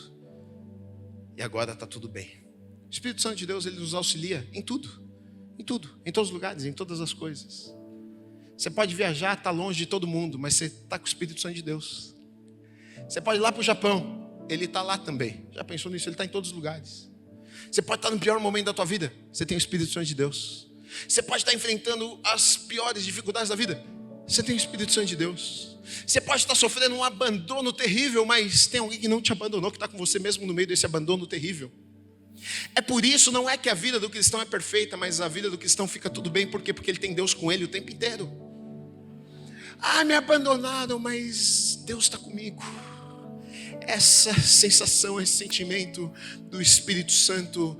e agora está tudo bem. O Espírito Santo de Deus, Ele nos auxilia em tudo, em todos os lugares, em todas as coisas. Você pode viajar, está longe de todo mundo, mas você está com o Espírito Santo de Deus. Você pode ir lá para o Japão, Ele está lá também. Já pensou nisso? Ele está em todos os lugares. Você pode estar no pior momento da tua vida, você tem o Espírito Santo de Deus. Você pode estar enfrentando as piores dificuldades da vida, você tem o Espírito Santo de Deus. Você pode estar sofrendo um abandono terrível, mas tem alguém que não te abandonou, que está com você mesmo no meio desse abandono terrível. É por isso, não é que a vida do cristão é perfeita, mas a vida do cristão fica tudo bem. Por quê? Porque ele tem Deus com ele o tempo inteiro. Me abandonaram, mas Deus está comigo. Essa sensação, esse sentimento do Espírito Santo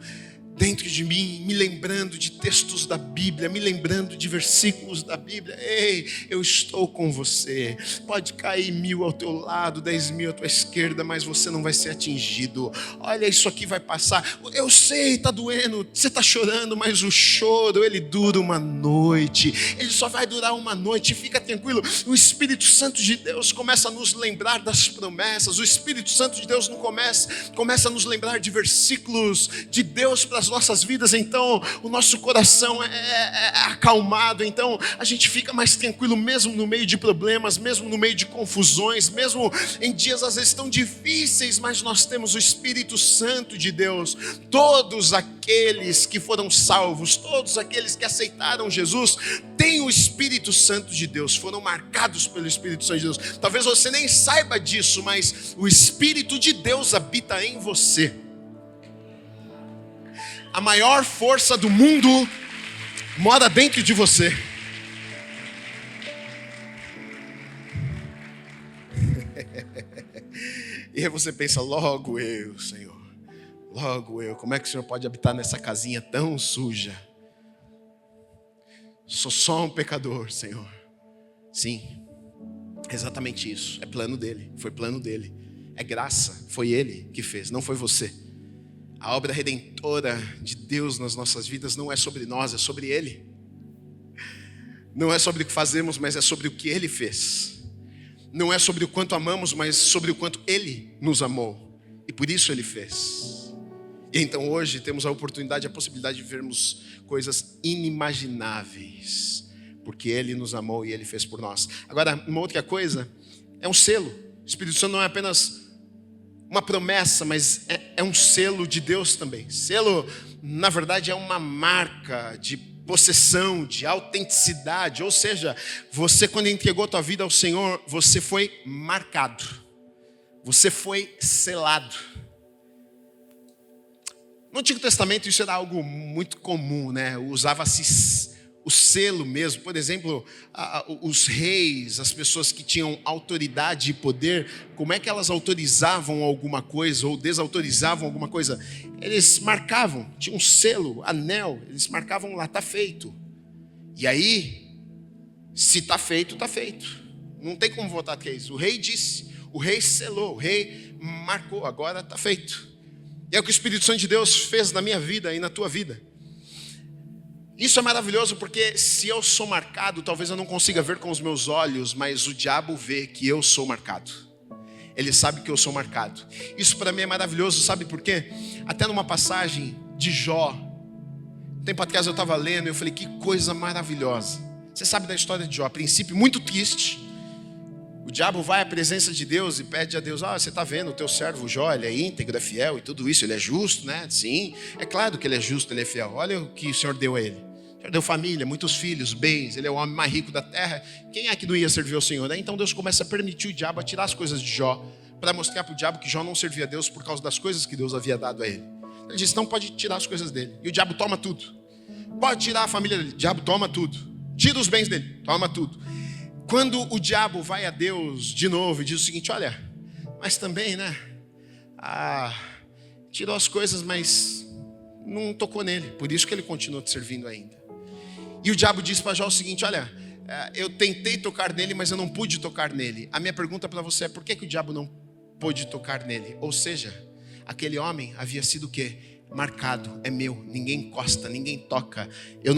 dentro de mim, me lembrando de textos da Bíblia, me lembrando de versículos da Bíblia. Ei, eu estou com você. Pode cair 1000 ao teu lado, 10.000 à tua esquerda, mas você não vai ser atingido. Olha, isso aqui vai passar. Eu sei, está doendo, você está chorando, mas o choro, ele dura uma noite. Ele só vai durar uma noite, fica tranquilo. O Espírito Santo de Deus começa a nos lembrar das promessas. O Espírito Santo de Deus começa a nos lembrar de versículos de Deus para as nossas vidas. Então o nosso coração é acalmado, então a gente fica mais tranquilo, mesmo no meio de problemas, mesmo no meio de confusões, mesmo em dias às vezes tão difíceis, mas nós temos o Espírito Santo de Deus. Todos aqueles que foram salvos, todos aqueles que aceitaram Jesus, têm o Espírito Santo de Deus, foram marcados pelo Espírito Santo de Deus. Talvez você nem saiba disso, mas o Espírito de Deus habita em você. A maior força do mundo mora dentro de você. E aí você pensa: logo eu, Senhor, logo eu, como é que o Senhor pode habitar nessa casinha tão suja? Sou só um pecador, Senhor. Sim, exatamente isso, é plano dele, foi plano dele, é graça, foi ele que fez, não foi você. A obra redentora de Deus nas nossas vidas não é sobre nós, é sobre Ele. Não é sobre o que fazemos, mas é sobre o que Ele fez. Não é sobre o quanto amamos, mas sobre o quanto Ele nos amou. E por isso Ele fez. E então hoje temos a oportunidade, a possibilidade de vermos coisas inimagináveis, porque Ele nos amou e Ele fez por nós. Agora, uma outra coisa, é um selo. O Espírito Santo não é apenas uma promessa, mas é um selo de Deus também. Selo, na verdade, é uma marca de possessão, de autenticidade. Ou seja, você, quando entregou a tua vida ao Senhor, você foi marcado. Você foi selado. No Antigo Testamento isso era algo muito comum, né? Usava-se o selo mesmo. Por exemplo, os reis, as pessoas que tinham autoridade e poder, como é que elas autorizavam alguma coisa ou desautorizavam alguma coisa? Eles marcavam, tinha um selo, anel, eles marcavam lá, está feito. E aí, se está feito, está feito. Não tem como votar que é isso. O rei disse, o rei selou, o rei marcou, agora está feito. E é o que o Espírito Santo de Deus fez na minha vida e na tua vida. Isso é maravilhoso porque se eu sou marcado, talvez eu não consiga ver com os meus olhos, mas o diabo vê que eu sou marcado. Ele sabe que eu sou marcado. Isso para mim é maravilhoso, sabe por quê? Até numa passagem de Jó, um tempo atrás eu estava lendo e eu falei, que coisa maravilhosa. Você sabe da história de Jó, a princípio muito triste. O diabo vai à presença de Deus e pede a Deus, você está vendo o teu servo Jó, ele é íntegro, é fiel e tudo isso, ele é justo, né? Sim, é claro que ele é justo, ele é fiel. Olha o que o Senhor deu a ele. O Senhor deu família, muitos filhos, bens, ele é o homem mais rico da terra. Quem é que não ia servir ao Senhor? Então Deus começa a permitir o diabo a tirar as coisas de Jó, para mostrar para o diabo que Jó não servia a Deus por causa das coisas que Deus havia dado a ele. Ele disse, não pode tirar as coisas dele. E o diabo toma tudo. Pode tirar a família dele, o diabo toma tudo. Tira os bens dele, toma tudo. Quando o diabo vai a Deus de novo e diz o seguinte, olha, mas também, né, tirou as coisas, mas não tocou nele, por isso que ele continua te servindo ainda. E o diabo diz para Jó o seguinte, olha, eu tentei tocar nele, mas eu não pude tocar nele. A minha pergunta para você é, por que o diabo não pôde tocar nele? Ou seja, aquele homem havia sido o quê? Marcado, é meu, ninguém encosta, ninguém toca.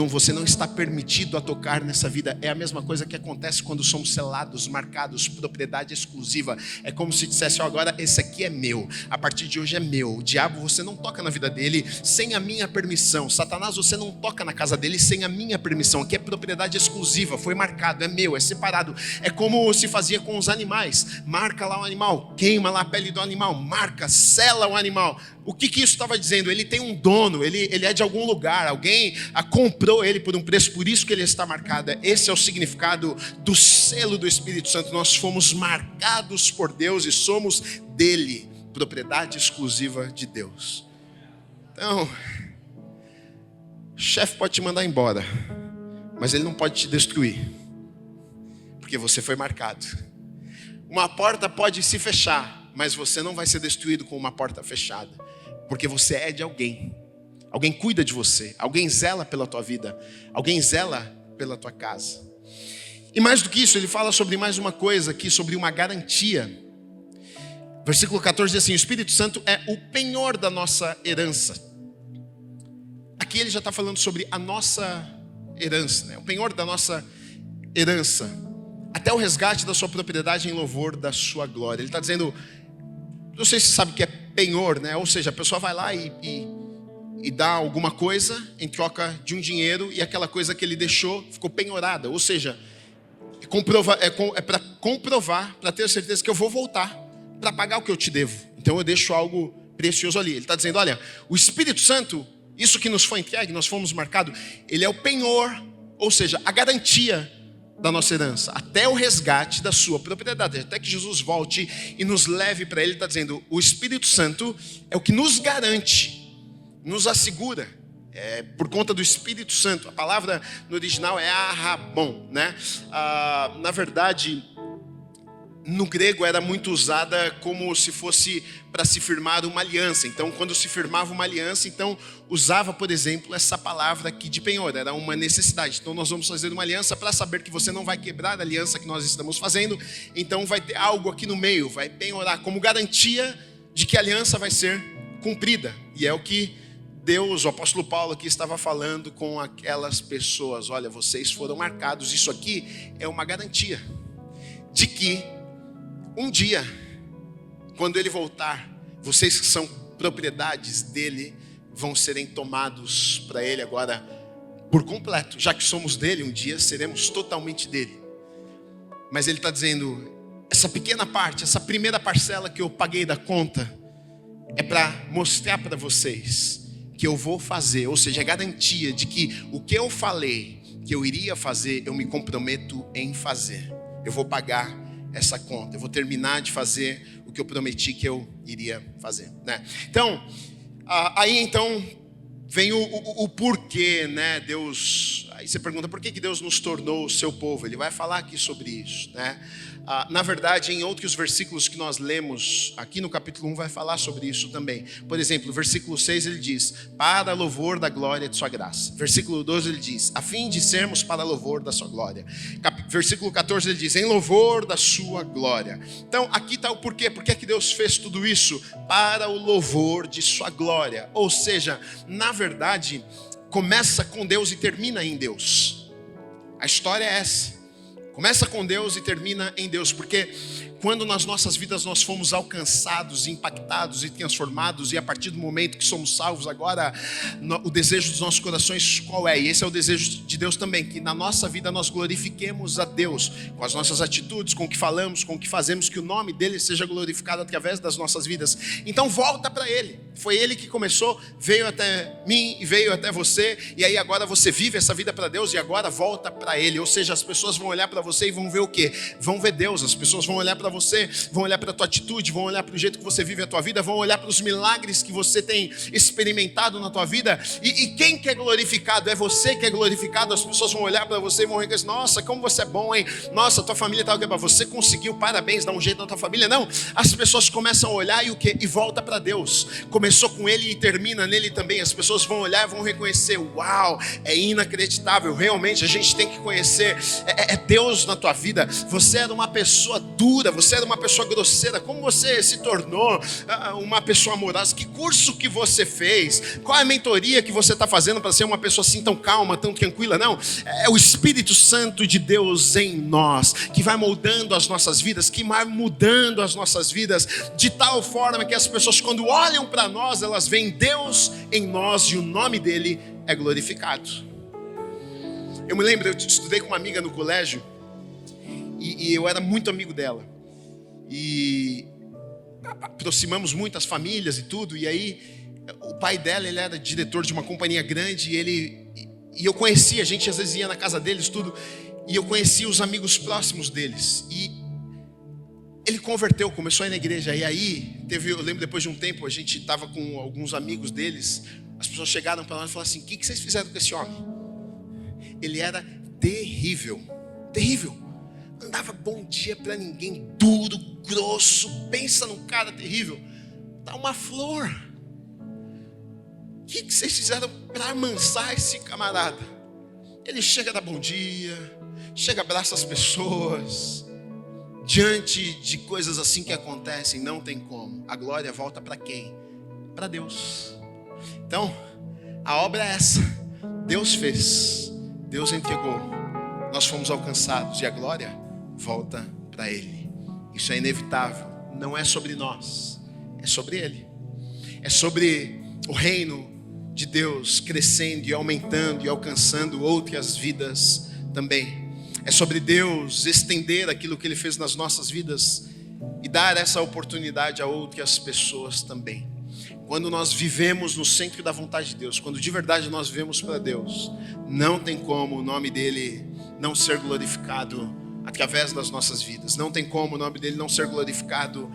Você não está permitido a tocar nessa vida. É a mesma coisa que acontece quando somos selados, marcados, propriedade exclusiva. É como se dissesse, agora esse aqui é meu, a partir de hoje é meu. O diabo, você não toca na vida dele sem a minha permissão. Satanás, você não toca na casa dele sem a minha permissão. Aqui é propriedade exclusiva, foi marcado, é meu, é separado. É como se fazia com os animais. Marca lá o animal, queima lá a pele do animal, marca, sela o animal. O que isso estava dizendo? Ele tem um dono, ele é de algum lugar, alguém comprou ele por um preço, por isso que ele está marcado. Esse é o significado do selo do Espírito Santo. Nós fomos marcados por Deus e somos dele, propriedade exclusiva de Deus. Então, o chefe pode te mandar embora, mas ele não pode te destruir, porque você foi marcado. Uma porta pode se fechar, mas você não vai ser destruído com uma porta fechada, porque você é de alguém. Alguém cuida de você, alguém zela pela tua vida, alguém zela pela tua casa. E mais do que isso, ele fala sobre mais uma coisa aqui, sobre uma garantia. Versículo 14 diz assim, o Espírito Santo é o penhor da nossa herança. Aqui ele já está falando sobre a nossa herança, né? O penhor da nossa herança, até o resgate da sua propriedade em louvor da sua glória. Ele está dizendo, não sei se você sabe o que é penhor, né? Ou seja, a pessoa vai lá e dá alguma coisa em troca de um dinheiro, e aquela coisa que ele deixou ficou penhorada. Ou seja, é para comprovar, para ter certeza que eu vou voltar para pagar o que eu te devo. Então eu deixo algo precioso ali. Ele está dizendo, olha, o Espírito Santo, isso que nos foi entregue, nós fomos marcados, ele é o penhor, ou seja, a garantia da nossa herança, até o resgate da sua propriedade, até que Jesus volte e nos leve para ele. Está dizendo, o Espírito Santo é o que nos garante, nos assegura, por conta do Espírito Santo. A palavra no original é arrabon, né? Na verdade, no grego era muito usada como se fosse para se firmar uma aliança. Então, quando se firmava uma aliança, então usava, por exemplo, essa palavra aqui de penhor. Era uma necessidade. Então, nós vamos fazer uma aliança para saber que você não vai quebrar a aliança que nós estamos fazendo. Então, vai ter algo aqui no meio, vai penhorar como garantia de que a aliança vai ser cumprida. E é o que Deus, o apóstolo Paulo aqui estava falando com aquelas pessoas. Olha, vocês foram marcados. Isso aqui é uma garantia de que um dia, quando ele voltar, vocês que são propriedades dele vão serem tomados para ele agora por completo. Já que somos dele, um dia seremos totalmente dele. Mas ele está dizendo, essa pequena parte, essa primeira parcela que eu paguei da conta, é para mostrar para vocês que eu vou fazer, ou seja, a garantia de que o que eu falei que eu iria fazer, eu me comprometo em fazer. Eu vou pagar essa conta, eu vou terminar de fazer o que eu prometi que eu iria fazer, né? Então, aí então vem o porquê, né? Deus, aí você pergunta por que Deus nos tornou o seu povo. Ele vai falar aqui sobre isso, né? Na verdade, em outros versículos que nós lemos aqui no capítulo 1 vai falar sobre isso também. Por exemplo, versículo 6 ele diz: para louvor da glória de sua graça. Versículo 12 ele diz: a fim de sermos para louvor da sua glória. Versículo 14 ele diz: em louvor da sua glória. Então aqui está o porquê. Por que que Deus fez tudo isso? Para o louvor de sua glória. Ou seja, na verdade, começa com Deus e termina em Deus. A história é essa. Começa com Deus e termina em Deus, porque quando nas nossas vidas nós fomos alcançados, impactados e transformados, e a partir do momento que somos salvos agora, o desejo dos nossos corações qual é? E esse é o desejo de Deus também, que na nossa vida nós glorifiquemos a Deus, com as nossas atitudes, com o que falamos, com o que fazemos, que o nome dele seja glorificado através das nossas vidas. Então volta para ele, foi ele que começou, veio até mim e veio até você, e aí agora você vive essa vida para Deus e agora volta para ele. Ou seja, as pessoas vão olhar para você e vão ver o quê? Vão ver Deus. As pessoas vão olhar para você, vão olhar para a tua atitude, vão olhar para o jeito que você vive a tua vida, vão olhar para os milagres que você tem experimentado na tua vida, e quem que é glorificado? É você que é glorificado. As pessoas vão olhar para você e vão reconhecer: nossa, como você é bom, hein? Nossa, tua família está o que? Você conseguiu, parabéns, dá um jeito na tua família. Não, as pessoas começam a olhar e o quê? E volta para Deus. Começou com ele e termina nele também. As pessoas vão olhar e vão reconhecer: uau, é inacreditável, realmente a gente tem que conhecer, é Deus na tua vida. Você era uma pessoa dura, você era uma pessoa grosseira, como você se tornou uma pessoa amorosa? Que curso que você fez? Qual é a mentoria que você está fazendo para ser uma pessoa assim tão calma, tão tranquila? Não, é o Espírito Santo de Deus em nós, que vai moldando as nossas vidas, que vai mudando as nossas vidas, de tal forma que as pessoas, quando olham para nós, elas veem Deus em nós e o nome dele é glorificado. Eu me lembro, eu estudei com uma amiga no colégio, e eu era muito amigo dela, e aproximamos muito as famílias e tudo. E aí o pai dela, ele era diretor de uma companhia grande, e eu conhecia, a gente às vezes ia na casa deles tudo, e eu conhecia os amigos próximos deles, e ele converteu, começou a ir na igreja. E aí eu lembro, depois de um tempo, a gente estava com alguns amigos deles, as pessoas chegaram para nós e falaram assim: o que vocês fizeram com esse homem? Ele era terrível, terrível. Andava bom dia para ninguém, duro, grosso. Pensa num cara terrível. Tá uma flor. O que vocês fizeram para amansar esse camarada? Ele chega, dá bom dia, chega, abraça as pessoas. Diante de coisas assim que acontecem, não tem como. A glória volta para quem? Para Deus. Então, a obra é essa. Deus fez, Deus entregou, nós fomos alcançados, e a glória volta para ele. Isso é inevitável. Não é sobre nós, é sobre ele. É sobre o reino de Deus crescendo e aumentando e alcançando outras vidas também. É sobre Deus estender aquilo que ele fez nas nossas vidas e dar essa oportunidade a outras pessoas também. Quando nós vivemos no centro da vontade de Deus, quando de verdade nós vivemos para Deus, não tem como o nome dele não ser glorificado através das nossas vidas. Não tem como o nome dele não ser glorificado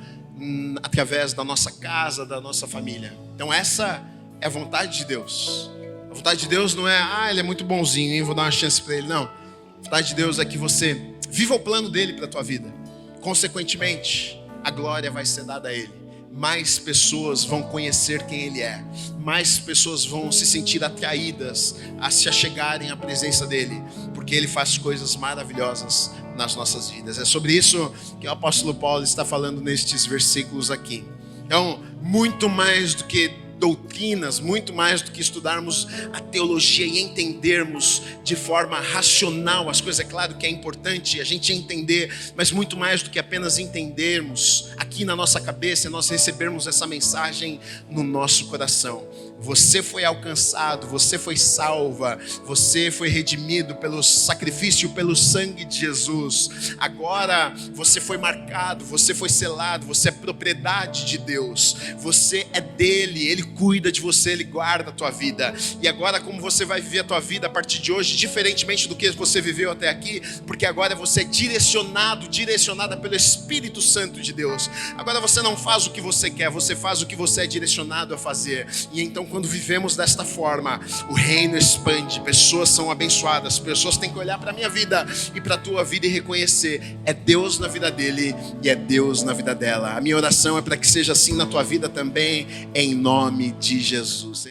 através da nossa casa, da nossa família. Então essa é a vontade de Deus. A vontade de Deus não é: ele é muito bonzinho, hein? Vou dar uma chance para ele. Não. A vontade de Deus é que você viva o plano dele para a tua vida. Consequentemente, a glória vai ser dada a ele. Mais pessoas vão conhecer quem ele é. Mais pessoas vão se sentir atraídas a se achegarem à presença dele, porque ele faz coisas maravilhosas nas nossas vidas. É sobre isso que o apóstolo Paulo está falando nestes versículos aqui. Então, muito mais do que doutrinas, muito mais do que estudarmos a teologia e entendermos de forma racional as coisas. É claro que é importante a gente entender, mas muito mais do que apenas entendermos aquilo aqui na nossa cabeça é nós recebermos essa mensagem no nosso coração. Você foi alcançado, você foi salva, você foi redimido pelo sacrifício, pelo sangue de Jesus. Agora você foi marcado, você foi selado, você é propriedade de Deus. Você é dele, ele cuida de você, ele guarda a tua vida. E agora como você vai viver a tua vida a partir de hoje, diferentemente do que você viveu até aqui, porque agora você é direcionada pelo Espírito Santo de Deus. Agora você não faz o que você quer, você faz o que você é direcionado a fazer. E então quando vivemos desta forma, o reino expande, pessoas são abençoadas, pessoas têm que olhar para a minha vida e para a tua vida e reconhecer, é Deus na vida dele e é Deus na vida dela. A minha oração é para que seja assim na tua vida também, em nome de Jesus.